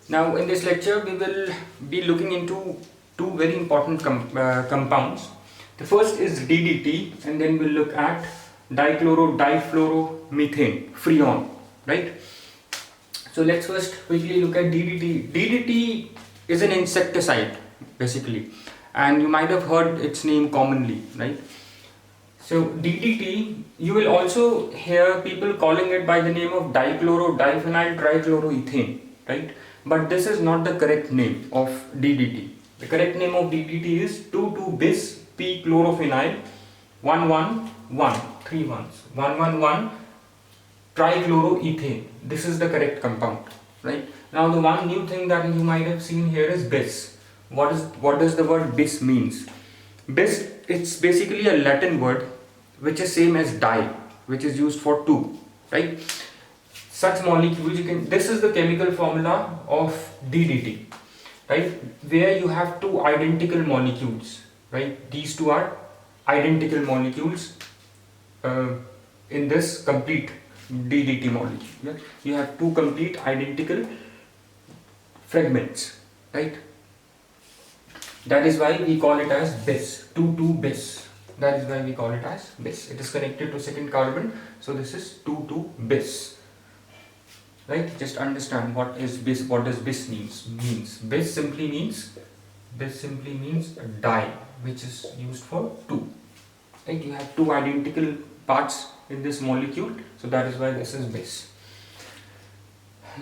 Now in this lecture we will be looking into two very important compounds. The first is DDT, and then we'll look at difluoromethane, Freon, right? So let's first quickly look at DDT. DDT is an insecticide basically, and you might have heard its name commonly, right? So DDT, you will also hear people calling it by the name of diphenyl trichloroethane, right? But this is not the correct name of DDT. The correct name of DDT is 2,2-bis p chlorophenyl 111 trichloroethane. This is the correct compound, right? Now the one new thing that you might have seen here is bis. What does the word bis means? Bis, it's basically a Latin word which is same as di, which is used for two, right? Such molecules, this is the chemical formula of DDT, right? Where you have two identical molecules, right? These two are identical molecules in this complete DDT molecule. Yeah? You have two complete identical fragments, right? That is why we call it as bis, 2,2-bis. That is why we call it as bis. It is connected to second carbon, so this is 2,2-bis. Right? Just understand what is bis. What does bis means? Bis simply means a di, which is used for two. Right? You have two identical parts in this molecule, so that is why this is bis.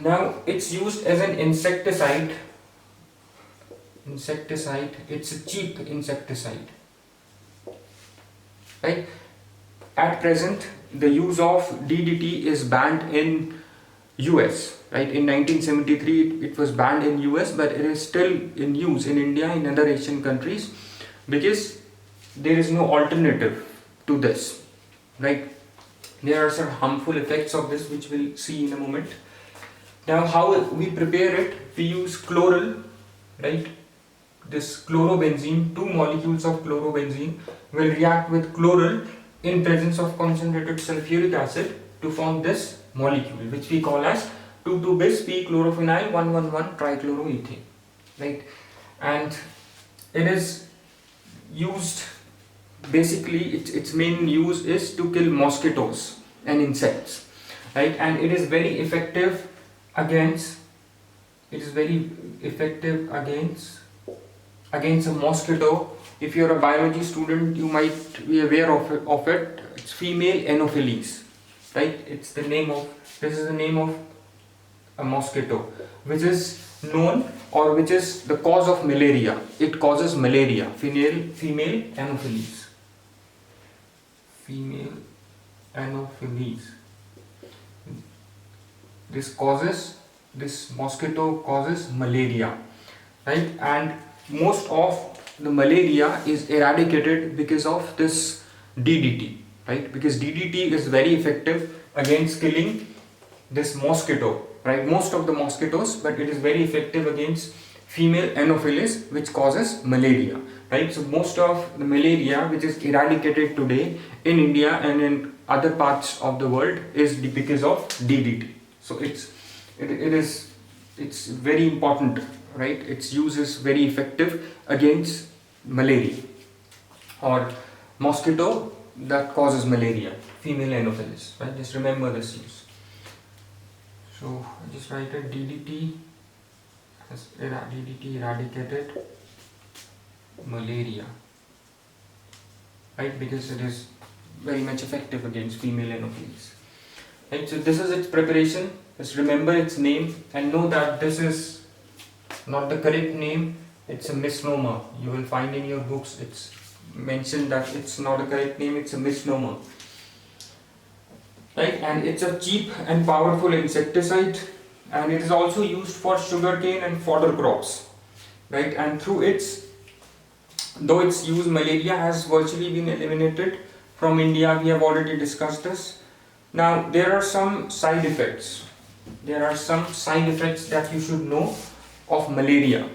Now it's used as an insecticide. It's a cheap insecticide. Right? At present, the use of DDT is banned in US. Right? In 1973, it was banned in US, but it is still in use in India, in other Asian countries, because there is no alternative to this. Right? There are some harmful effects of this, which we'll see in a moment. Now, how we prepare it? We use chloral, right? This chlorobenzene, two molecules of chlorobenzene will react with chloral in presence of concentrated sulfuric acid to form this molecule, which we call as 2,2-bis p chlorophenyl 111 trichloroethane, right? And it is used, basically its main use is to kill mosquitoes and insects, right? And it is very effective against a mosquito. If you are a biology student, you might be aware of it. It's female anopheles, right? This is the name of a mosquito, which is known, or which is the cause of malaria. It causes malaria. Female anopheles. This mosquito causes malaria, right? And most of the malaria is eradicated because of this DDT, right? Because DDT is very effective against killing this mosquito, right? Most of the mosquitoes, but it is very effective against female anopheles, which causes malaria, right? So most of the malaria which is eradicated today in India and in other parts of the world is because of DDT. So it's very important, right? Its use is very effective against malaria or mosquito that causes malaria, female anopheles, right? Just remember this use. So I just write it, DDT eradicated malaria, right? Because it is very much effective against female anopheles, right? So this is its preparation. Just remember its name and know that this is not the correct name. It's a misnomer. You will find in your books it's mentioned that it's not a correct name, it's a misnomer, right? And it's a cheap and powerful insecticide, and it is also used for sugarcane and fodder crops, right? And though its use, malaria has virtually been eliminated from India. We have already discussed this. Now there are some side effects. That you should know of malaria.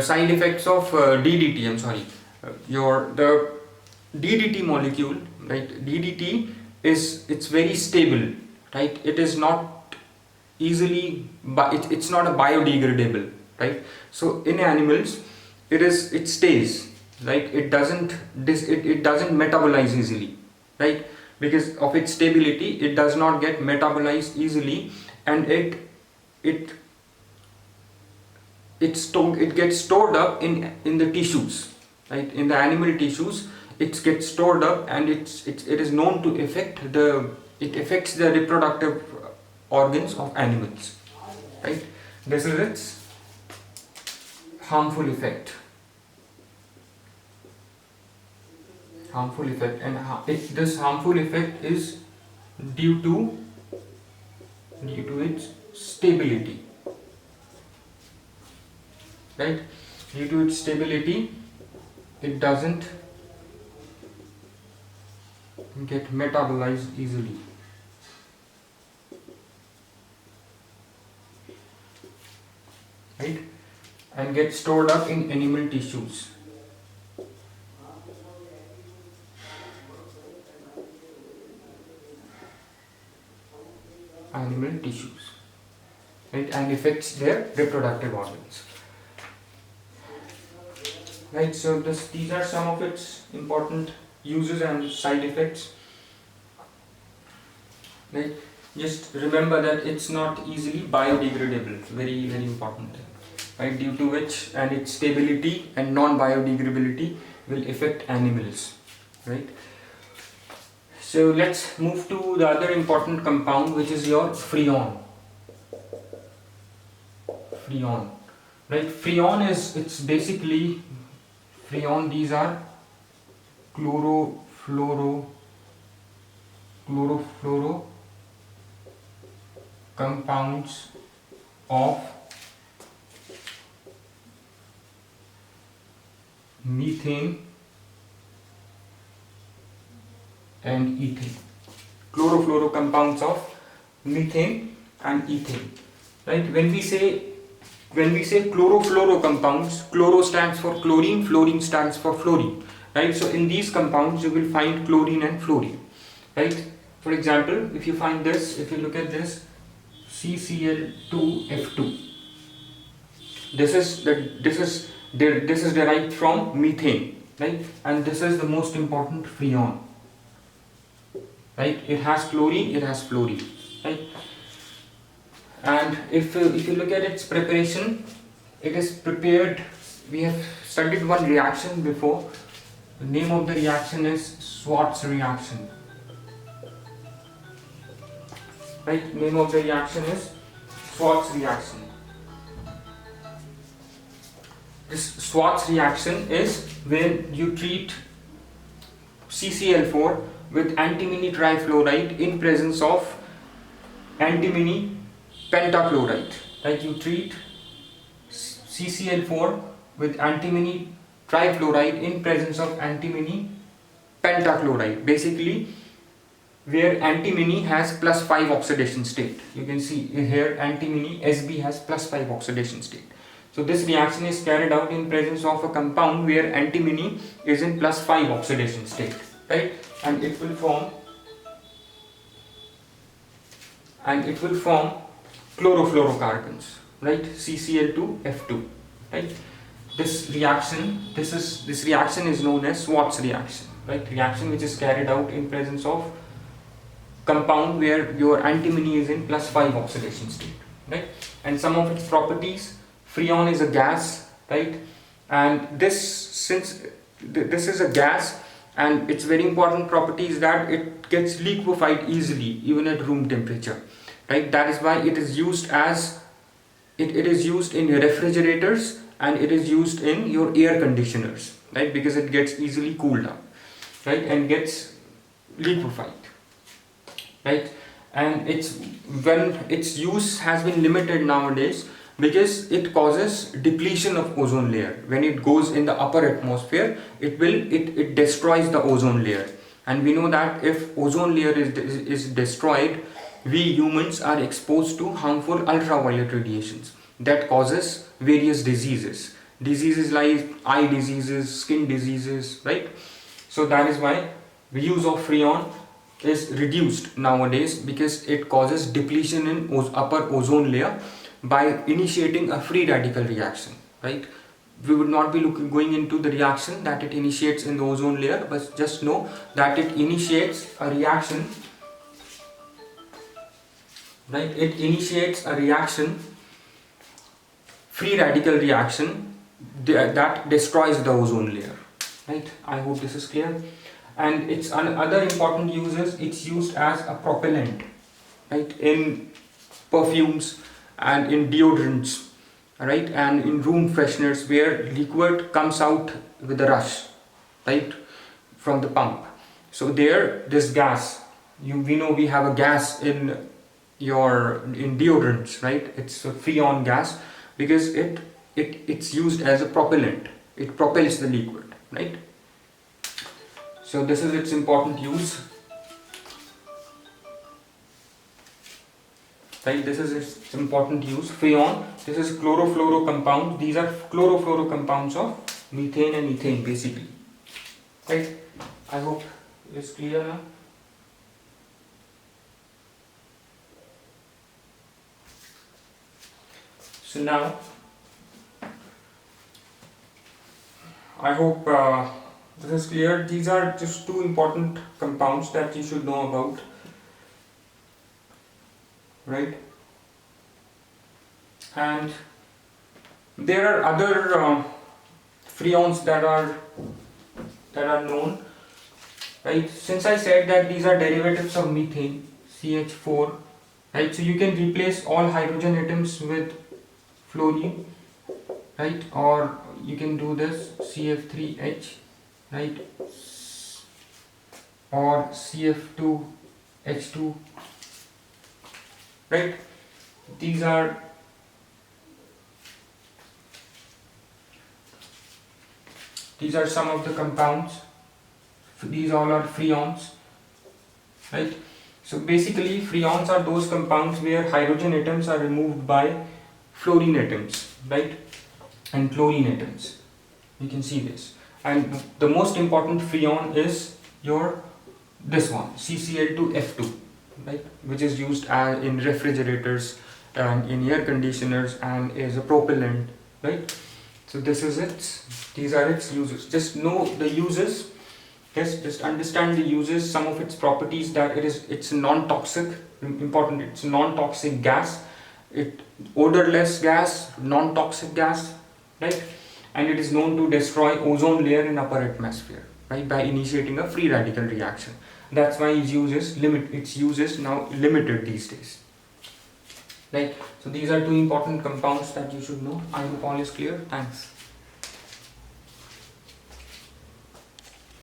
Side effects of DDT. The DDT molecule, right? DDT it's very stable, right? It is not easily, but it's not a biodegradable, right? So in animals, it stays, right? It doesn't metabolize easily, right? Because of its stability, it does not get metabolized easily, and it it gets stored up in the tissues, right? In the animal tissues, it gets stored up, and it is known to it affects the reproductive organs of animals, right? This is its harmful effect. And this harmful effect is due to its stability, right? Due to its stability, it doesn't get metabolized easily, right? And get stored up in animal tissues. Right? And affects their reproductive organs. Right, so these are some of its important uses and side effects. Right, just remember that it's not easily biodegradable. Very, very important. Right, due to which, and its stability and non-biodegradability will affect animals. Right. So let's move to the other important compound, which is your freon. Right, freon it's basically freon. These are chlorofluoro compounds of methane and ethane. Chlorofluoro compounds of methane and ethane. Right, when we say chlorofluoro compounds, chloro stands for chlorine, fluorine stands for fluorine, right? So in these compounds you will find chlorine and fluorine, right? For example, if you find this, if you look at this, CCl2F2, this is derived from methane, right? And this is the most important freon, right? It has chlorine, it has fluorine, right? And if you look at its preparation, it is prepared. We have studied one reaction before. The name of the reaction is Schwarz reaction. Right? Name of the reaction is Schwarz reaction. This Schwarz reaction is when you treat CCl4 with antimony trifluoride in presence of antimony pentachloride. Like you treat CCl4 with antimony trifluoride in presence of antimony pentachloride. Basically, where antimony has +5 oxidation state. You can see here antimony Sb has +5 oxidation state. So this reaction is carried out in presence of a compound where antimony is in +5 oxidation state, right? And it will form chlorofluorocarbons, right? CCl2F2, right? This reaction is known as Schwarz reaction, right? Reaction which is carried out in presence of compound where your antimony is in +5 oxidation state, right? And some of its properties: freon is a gas, right? And since this is a gas, and its very important property is that it gets liquefied easily even at room temperature, right? That is why it is used in refrigerators, and it is used in your air conditioners, right? Because it gets easily cooled down, right? And gets liquefied, right? And when its use has been limited nowadays, because it causes depletion of ozone layer. When it goes in the upper atmosphere, it destroys the ozone layer, and we know that if ozone layer is destroyed, we humans are exposed to harmful ultraviolet radiations that causes various diseases like eye diseases, skin diseases, right? So that is why the use of freon is reduced nowadays because it causes depletion in upper ozone layer by initiating a free radical reaction, right? We would not be going into the reaction that it initiates in the ozone layer, but just know that it initiates a reaction, right? It initiates a reaction, free radical reaction that destroys the ozone layer, right? I hope this is clear. And its other important uses, it's used as a propellant, right, in perfumes and in deodorants, right, and in room fresheners where liquid comes out with a rush, right, from the pump. So there, this gas, we know we have a gas in deodorants, right? It's a Freon gas because it's used as a propellant. It propels the liquid, right? So this is its important use, right? This is its important use. Freon, this is chlorofluoro compound. These are chlorofluoro compounds of methane and ethane basically, right? I hope it's clear now. So now, I hope this is clear. These are just two important compounds that you should know about, right? And there are other freons that are known, right? Since I said that these are derivatives of methane, CH4, right? So you can replace all hydrogen atoms with fluorine, right? Or you can do this CF3H, right, or CF2H2, right? These are some of the compounds. These all are freons, right? So basically freons are those compounds where hydrogen atoms are removed by fluorine atoms, right, and chlorine atoms. You can see this. And the most important freon is this one, CCl2F2, right, which is used in refrigerators and in air conditioners and is a propellant, right? So these are its uses. Just know the uses. Yes, just understand the uses, some of its properties, that it's non-toxic, important, it's non-toxic gas, odorless gas, non-toxic gas, right? And it is known to destroy ozone layer in upper atmosphere, right, by initiating a free radical reaction. That's why its uses now limited these days, right? So these are two important compounds that you should know. I hope all is clear. Thanks.